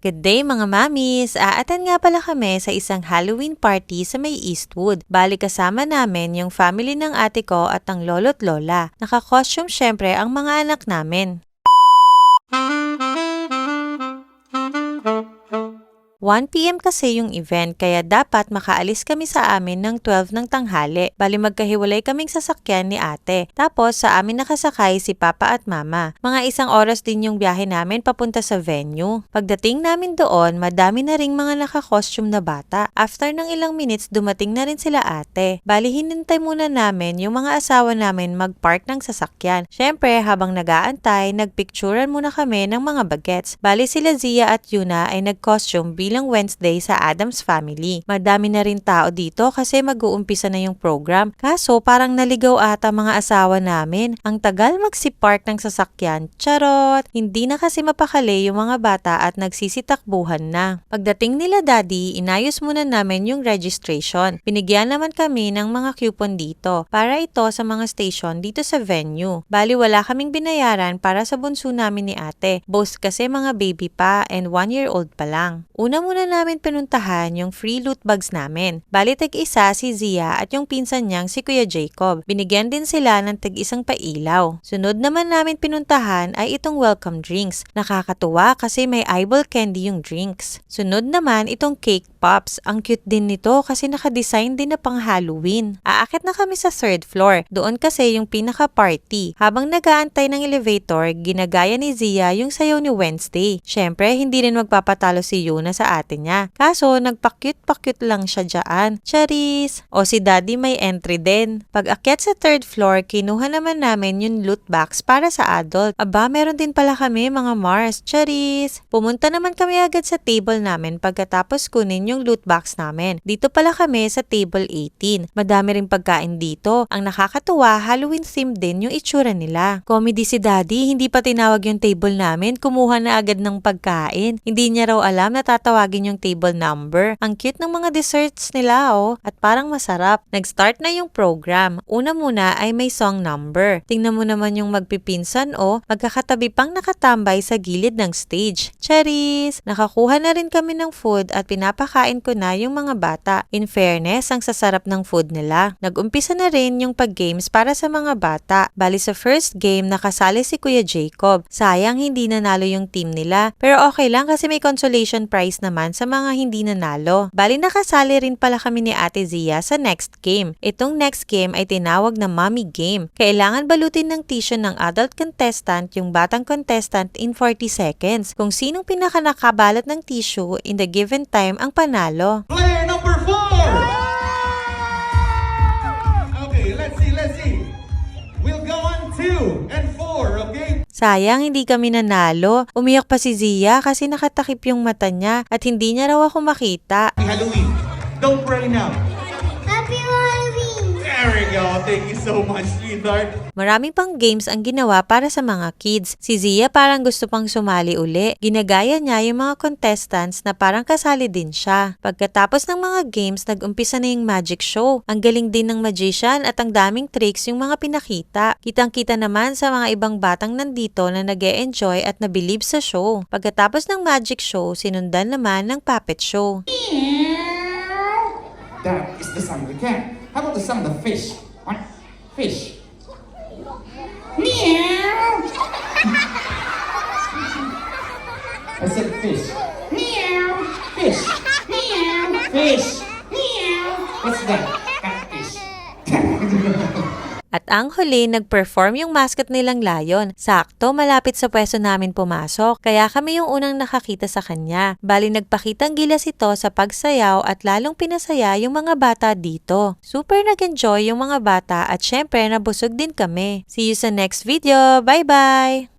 Good day mga mamis! Aatan nga pala kami sa isang Halloween party sa may Eastwood. Bali kasama namin yung family ng ate ko at ang lolo't lola. Naka-costume syempre ang mga anak namin. 1 PM kasi yung event kaya dapat makaalis kami sa amin ng 12 ng tanghali. Bali magkahiwalay kaming sasakyan ni ate. Tapos sa amin nakasakay si papa at mama. Mga isang oras din yung biyahe namin papunta sa venue. Pagdating namin doon, madami na ring mga naka-costume na bata. After ng ilang minutes, dumating na rin sila ate. Bali hinintay muna namin yung mga asawa namin mag-park ng sasakyan. Syempre habang nag-aantay, nagpicturan muna kami ng mga bagets. Bali sila Zia at Yuna ay nag-costume bilang Wednesday sa Adams Family. Madami na rin tao dito kasi mag-uumpisa na yung program. Kaso parang naligaw ata mga asawa namin. Ang tagal magsipark ng sasakyan. Charot! Hindi na kasi mapakali yung mga bata at nagsisitakbuhan na. Pagdating nila daddy, inayos muna namin yung registration. Binigyan naman kami ng mga coupon dito para ito sa mga station dito sa venue. Bali wala kaming binayaran para sa bunso namin ni ate. Both kasi mga baby pa and 1-year-old pa lang. Una muna namin pinuntahan yung free loot bags namin. Bali tag-isa si Zia at yung pinsan niyang si Kuya Jacob. Binigyan din sila ng tag-isang pailaw. Sunod naman namin pinuntahan ay itong welcome drinks. Nakakatuwa kasi may eyeball candy yung drinks. Sunod naman itong cake pops. Ang cute din nito kasi naka-design din na pang Halloween. Aakit na kami sa 3rd floor. Doon kasi yung pinaka-party. Habang nag-aantay ng elevator, ginagaya ni Zia yung sayaw ni Wednesday. Syempre, hindi rin magpapatalo si Yuna sa ate niya. Kaso, nagpa-cute lang siya dyan. Charis! O si daddy may entry din. Pag akyat sa 3rd floor, kinuha naman namin yung loot box para sa adult. Aba, meron din pala kami mga Mars. Charis! Pumunta naman kami agad sa table namin pagkatapos kunin yung loot box namin. Dito pala kami sa table 18. Madami ring pagkain dito. Ang nakakatuwa, Halloween theme din yung itsura nila. Comedy si daddy, hindi pa tinawag yung table namin. Kumuha na agad ng pagkain. Hindi niya raw alam na tatawagin yung table number. Ang cute ng mga desserts nila at parang masarap. Nag-start na yung program. Una muna ay may song number. Tingnan mo naman yung magpipinsan magkakatabi pang nakatambay sa gilid ng stage. Charis! Nakakuha na rin kami ng food at pinapakain ko na yung mga bata. In fairness, ang sasarap ng food nila. Nag-umpisa na rin yung pag-games para sa mga bata. Bali sa first game, nakasali si Kuya Jacob. Sayang hindi nanalo yung team nila. Pero okay lang kasi may consolation prize naman sa mga hindi nanalo. Bali nakasali rin pala kami ni Ate Zia sa next game. Itong next game ay tinawag na Mommy Game. Kailangan balutin ng tissue ng adult contestant yung batang contestant in 40 seconds. Kung sinong pinakanakabalot ng tissue in the given time ang panalo. Player number 4! Okay, let's see. We'll go on 2 and 4, okay? Sayang hindi kami nanalo. Umiyak pa si Zia kasi nakatakip yung mata niya at hindi niya raw ako makita. Happy Halloween. Don't pray now. Happy Halloween! There we go. Thank you so much, sweetheart. Maraming pang games ang ginawa para sa mga kids. Si Zia parang gusto pang sumali uli. Ginagaya niya yung mga contestants na parang kasali din siya. Pagkatapos ng mga games, nag-umpisa na yung magic show. Ang galing din ng magician at ang daming tricks yung mga pinakita. Kitang-kita naman sa mga ibang batang nandito na nag-e-enjoy at nabilib sa show. Pagkatapos ng magic show, sinundan naman ng puppet show. That is the sound of the cat. How about the sound of the fish? What? Fish. Meow. I said fish. Meow. Fish. Meow. Fish. Meow. What's that? Catfish. At ang huli, nag-perform yung mascot nilang Lion. Sakto, malapit sa pwesto namin pumasok, kaya kami yung unang nakakita sa kanya. Bali nagpakitang gilas ito sa pagsayaw at lalong pinasaya yung mga bata dito. Super nag-enjoy yung mga bata at syempre nabusog din kami. See you sa next video. Bye-bye!